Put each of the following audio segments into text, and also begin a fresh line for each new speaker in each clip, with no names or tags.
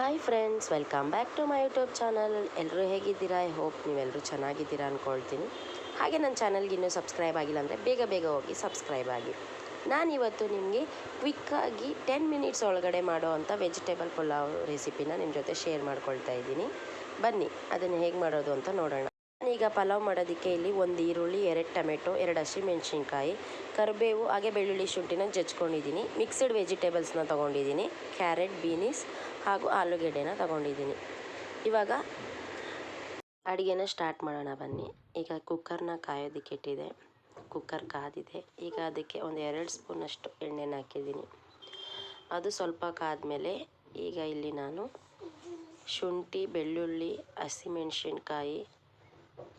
Hi friends, welcome back to my YouTube channel. ಎಲ್ಲರೂ ಹೇಗಿದ್ದೀರಾ? I hope ನೀವೆಲ್ಲರೂ ಚೆನ್ನಾಗಿದ್ದೀರಾ ಅಂದ್ಕೊಳ್ತೀನಿ. ಹಾಗೆ ನನ್ನ ಚಾನಲ್ಗೆ ಇನ್ನೂ ಸಬ್ಸ್ಕ್ರೈಬ್ ಆಗಿಲ್ಲ ಅಂದರೆ ಬೇಗ ಬೇಗ ಹೋಗಿ ಸಬ್ಸ್ಕ್ರೈಬ್ ಆಗಿ. ನಾನಿವತ್ತು ನಿಮಗೆ ಕ್ವಿಕ್ಕಾಗಿ 10 ಮಿನಿಟ್ಸ್ ಒಳಗಡೆ ಮಾಡೋ ಅಂಥ ವೆಜಿಟೇಬಲ್ ಪುಲಾವ್ ರೆಸಿಪಿನ ನಿಮ್ಮ ಜೊತೆ ಶೇರ್ ಮಾಡ್ಕೊಳ್ತಾ ಇದ್ದೀನಿ. ಬನ್ನಿ ಅದನ್ನು ಹೇಗೆ ಮಾಡೋದು ಅಂತ ನೋಡೋಣ. ನಾನೀಗ ಪಲಾವ್ ಮಾಡೋದಕ್ಕೆ ಇಲ್ಲಿ 1 ಈರುಳ್ಳಿ, 2 ಟೊಮೆಟೊ, 2 ಹಸಿಮೆಣ್ಸಿನ್ಕಾಯಿ, ಕರಿಬೇವು ಹಾಗೆ ಬೆಳ್ಳುಳ್ಳಿ ಶುಂಠಿನ ಜಜ್ಕೊಂಡಿದ್ದೀನಿ. ಮಿಕ್ಸ್ಡ್ ವೆಜಿಟೇಬಲ್ಸ್ನ ತೊಗೊಂಡಿದ್ದೀನಿ. ಕ್ಯಾರೆಟ್, ಬೀನೀಸ್ ಹಾಗೂ ಆಲೂಗೆಡ್ಡೆನ ತೊಗೊಂಡಿದ್ದೀನಿ. ಇವಾಗ ಅಡುಗೆನ ಸ್ಟಾರ್ಟ್ ಮಾಡೋಣ ಬನ್ನಿ. ಈಗ ಕುಕ್ಕರ್ನ ಕಾಯೋದಕ್ಕೆ ಇಟ್ಟಿದೆ. ಕುಕ್ಕರ್ ಕಾದಿದೆ. ಈಗ ಅದಕ್ಕೆ ಒಂದು 2 ಸ್ಪೂನಷ್ಟು ಎಣ್ಣೆನ ಹಾಕಿದ್ದೀನಿ. ಅದು ಸ್ವಲ್ಪ ಕಾದ್ಮೇಲೆ ಈಗ ಇಲ್ಲಿ ನಾನು ಶುಂಠಿ, ಬೆಳ್ಳುಳ್ಳಿ, ಹಸಿಮೆಣ್ಸಿನ್ಕಾಯಿ,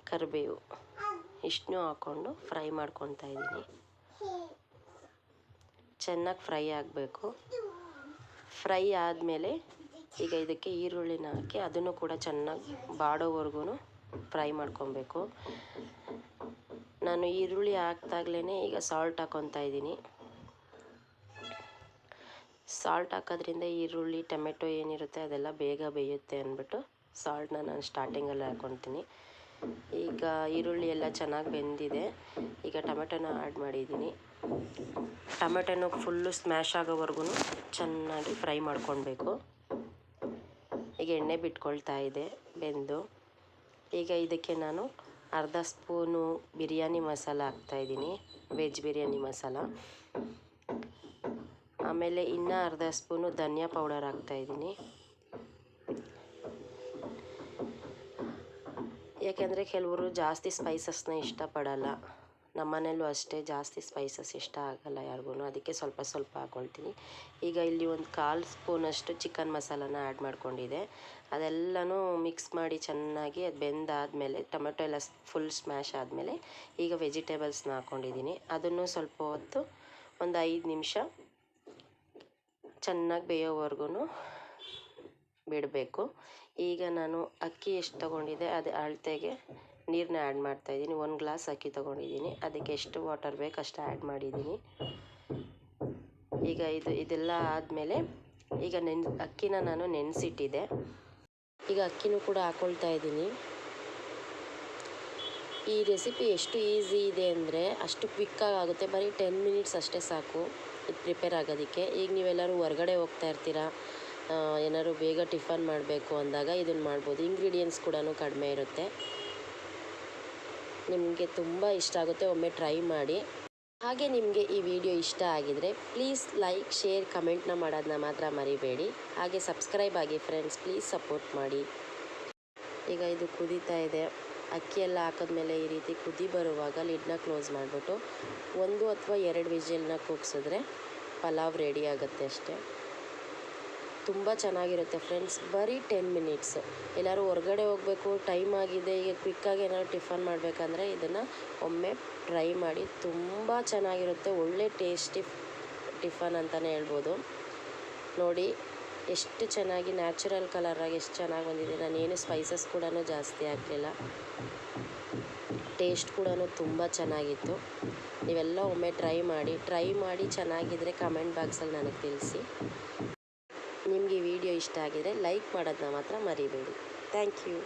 ಕರಿಬೇವು ಇಷ್ಟನ್ನೂ ಹಾಕ್ಕೊಂಡು ಫ್ರೈ ಮಾಡ್ಕೊತಾ ಇದ್ದೀನಿ. ಚೆನ್ನಾಗಿ ಫ್ರೈ ಆಗಬೇಕು. ಫ್ರೈ ಆದಮೇಲೆ ಈಗ ಇದಕ್ಕೆ ಈರುಳ್ಳಿನ ಹಾಕಿ ಅದನ್ನು ಕೂಡ ಚೆನ್ನಾಗಿ ಬಾಡೋವರೆಗೂ ಫ್ರೈ ಮಾಡ್ಕೊಬೇಕು. ನಾನು ಈರುಳ್ಳಿ ಹಾಕ್ದಾಗ್ಲೇ ಈಗ ಸಾಲ್ಟ್ ಹಾಕ್ಕೊತಾ ಇದ್ದೀನಿ. ಸಾಲ್ಟ್ ಹಾಕೋದ್ರಿಂದ ಈರುಳ್ಳಿ, ಟೊಮೆಟೊ ಏನಿರುತ್ತೆ ಅದೆಲ್ಲ ಬೇಗ ಬೇಯುತ್ತೆ ಅಂದ್ಬಿಟ್ಟು ಸಾಲ್ಟನ್ನ ನಾನು ಸ್ಟಾರ್ಟಿಂಗಲ್ಲಿ ಹಾಕ್ಕೊತೀನಿ. ಈಗ ಈರುಳ್ಳಿ ಎಲ್ಲ ಚೆನ್ನಾಗಿ ಬೆಂದಿದೆ. ಈಗ ಟೊಮೆಟೊನ ಆ್ಯಡ್ ಮಾಡಿದ್ದೀನಿ. ಟೊಮೆಟೊನ ಫುಲ್ಲು ಸ್ಮ್ಯಾಶ್ ಆಗೋವರೆಗೂ ಚೆನ್ನಾಗಿ ಫ್ರೈ ಮಾಡ್ಕೊಳ್ಬೇಕು. ಈಗ ಎಣ್ಣೆ ಬಿಟ್ಕೊಳ್ತಾ ಇದೆ ಬೆಂದು. ಈಗ ಇದಕ್ಕೆ ನಾನು ಅರ್ಧ ಸ್ಪೂನು ಬಿರಿಯಾನಿ ಮಸಾಲ ಹಾಕ್ತಾಯಿದ್ದೀನಿ, ವೆಜ್ ಬಿರಿಯಾನಿ ಮಸಾಲ. ಆಮೇಲೆ ಇನ್ನೂ ಅರ್ಧ ಸ್ಪೂನು ಧನಿಯಾ ಪೌಡರ್ ಹಾಕ್ತಾಯಿದ್ದೀನಿ. ಯಾಕೆಂದರೆ ಕೆಲವರು ಜಾಸ್ತಿ ಸ್ಪೈಸಸ್ನ ಇಷ್ಟಪಡಲ್ಲ. ನಮ್ಮ ಮನೇಲೂ ಅಷ್ಟೇ, ಜಾಸ್ತಿ ಸ್ಪೈಸಸ್ ಇಷ್ಟ ಆಗಲ್ಲ ಯಾರಿಗೂ, ಅದಕ್ಕೆ ಸ್ವಲ್ಪ ಸ್ವಲ್ಪ ಹಾಕ್ಕೊಳ್ತೀನಿ. ಈಗ ಇಲ್ಲಿ ಒಂದು 1/4 ಸ್ಪೂನಷ್ಟು ಚಿಕನ್ ಮಸಾಲಾನ ಆ್ಯಡ್ ಮಾಡ್ಕೊಂಡಿದ್ದೆ. ಅದೆಲ್ಲನೂ ಮಿಕ್ಸ್ ಮಾಡಿ ಚೆನ್ನಾಗಿ ಅದು ಬೆಂದಾದಮೇಲೆ ಟೊಮೆಟೊ ಎಲ್ಲ ಫುಲ್ ಸ್ಮ್ಯಾಶ್ ಆದಮೇಲೆ ಈಗ ವೆಜಿಟೇಬಲ್ಸ್ನ ಹಾಕ್ಕೊಂಡಿದ್ದೀನಿ. ಅದನ್ನು ಸ್ವಲ್ಪ ಹೊತ್ತು ಒಂದು 5 ನಿಮಿಷ ಚೆನ್ನಾಗಿ ಬೇಯೋವರೆಗೂ ಬಿಡಬೇಕು. ಈಗ ನಾನು ಅಕ್ಕಿ ಎಷ್ಟು ತೊಗೊಂಡಿದ್ದೆ ಅದು ಅಳತೆಗೆ ನೀರನ್ನ ಆ್ಯಡ್ ಮಾಡ್ತಾಯಿದ್ದೀನಿ. 1 ಗ್ಲಾಸ್ ಅಕ್ಕಿ ತೊಗೊಂಡಿದ್ದೀನಿ. ಅದಕ್ಕೆ ಎಷ್ಟು ವಾಟರ್ ಬೇಕು ಅಷ್ಟು ಆ್ಯಡ್ ಮಾಡಿದ್ದೀನಿ. ಈಗ ಇದೆಲ್ಲ ಆದಮೇಲೆ ಈಗ ಅಕ್ಕಿನ ನಾನು ನೆನೆಸಿಟ್ಟಿದ್ದೆ. ಈಗ ಅಕ್ಕಿನೂ ಕೂಡ ಹಾಕ್ಕೊಳ್ತಾ ಇದ್ದೀನಿ. ಈ ರೆಸಿಪಿ ಎಷ್ಟು ಈಸಿ ಇದೆ ಅಂದರೆ ಅಷ್ಟು ಕ್ವಿಕ್ಕಾಗಿ ಆಗುತ್ತೆ. ಬರೀ 10 ಮಿನಿಟ್ಸ್ ಅಷ್ಟೇ ಸಾಕು ಇದು ಪ್ರಿಪೇರ್ ಆಗೋದಕ್ಕೆ. ಈಗ ನೀವೆಲ್ಲರೂ ಹೊರಗಡೆ ಹೋಗ್ತಾ ಇರ್ತೀರಾ, ಏನಾದ್ರು ಬೇಗ ಟಿಫನ್ ಮಾಡಬೇಕು ಅಂದಾಗ ಇದನ್ನು ಮಾಡ್ಬೋದು. ಇಂಗ್ರೀಡಿಯೆಂಟ್ಸ್ ಕೂಡ ಕಡಿಮೆ ಇರುತ್ತೆ. ನಿಮಗೆ ತುಂಬ ಇಷ್ಟ ಆಗುತ್ತೆ, ಒಮ್ಮೆ ಟ್ರೈ ಮಾಡಿ. ಹಾಗೆ ನಿಮಗೆ ಈ ವಿಡಿಯೋ ಇಷ್ಟ ಆಗಿದರೆ ಪ್ಲೀಸ್ ಲೈಕ್, ಶೇರ್, ಕಮೆಂಟ್ನ ಮಾಡೋದನ್ನ ಮಾತ್ರ ಮರಿಬೇಡಿ. ಹಾಗೆ ಸಬ್ಸ್ಕ್ರೈಬ್ ಆಗಿ ಫ್ರೆಂಡ್ಸ್, ಪ್ಲೀಸ್ ಸಪೋರ್ಟ್ ಮಾಡಿ. ಈಗ ಇದು ಕುದೀತಾ ಇದೆ. ಅಕ್ಕಿ ಎಲ್ಲ ಹಾಕಿದ್ಮೇಲೆ ಈ ರೀತಿ ಕುದಿ ಬರುವಾಗ ಲಿಡ್ನ ಕ್ಲೋಸ್ ಮಾಡಿಬಿಟ್ಟು 1 ಅಥವಾ 2 ವಿಜಿಲ್ನ ಕೂಗಿಸಿದ್ರೆ ಪಲಾವ್ ರೆಡಿ ಆಗುತ್ತೆ ಅಷ್ಟೇ. ತುಂಬ ಚೆನ್ನಾಗಿರುತ್ತೆ ಫ್ರೆಂಡ್ಸ್. ಬರೀ 10 ಮಿನಿಟ್ಸ್. ಎಲ್ಲರೂ ಹೊರಗಡೆ ಹೋಗಬೇಕು, ಟೈಮ್ ಆಗಿದೆ, ಈಗ ಕ್ವಿಕ್ಕಾಗಿ ಏನಾದ್ರು ಟಿಫನ್ ಮಾಡಬೇಕಂದ್ರೆ ಇದನ್ನು ಒಮ್ಮೆ ಟ್ರೈ ಮಾಡಿ. ತುಂಬ ಚೆನ್ನಾಗಿರುತ್ತೆ. ಒಳ್ಳೆ ಟೇಸ್ಟಿ ಟಿಫನ್ ಅಂತಲೇ ಹೇಳ್ಬೋದು. ನೋಡಿ ಎಷ್ಟು ಚೆನ್ನಾಗಿ ನ್ಯಾಚುರಲ್ ಕಲರಾಗಿ ಎಷ್ಟು ಚೆನ್ನಾಗಿ ಬಂದಿದೆ. ನಾನೇನು ಸ್ಪೈಸಸ್ ಕೂಡ ಜಾಸ್ತಿ ಹಾಕಲಿಲ್ಲ. ಟೇಸ್ಟ್ ಕೂಡ ತುಂಬ ಚೆನ್ನಾಗಿತ್ತು. ನೀವೆಲ್ಲ ಒಮ್ಮೆ ಟ್ರೈ ಮಾಡಿ ಚೆನ್ನಾಗಿದ್ದರೆ ಕಮೆಂಟ್ ಬಾಕ್ಸಲ್ಲಿ ನನಗೆ ತಿಳಿಸಿ. ನಿಮಗೆ ಈ ವಿಡಿಯೋ ಇಷ್ಟ ಆಗಿದರೆ ಲೈಕ್ ಮಾಡೋದನ್ನ ಮಾತ್ರ ಮರಿಬೇಡಿ. Thank you.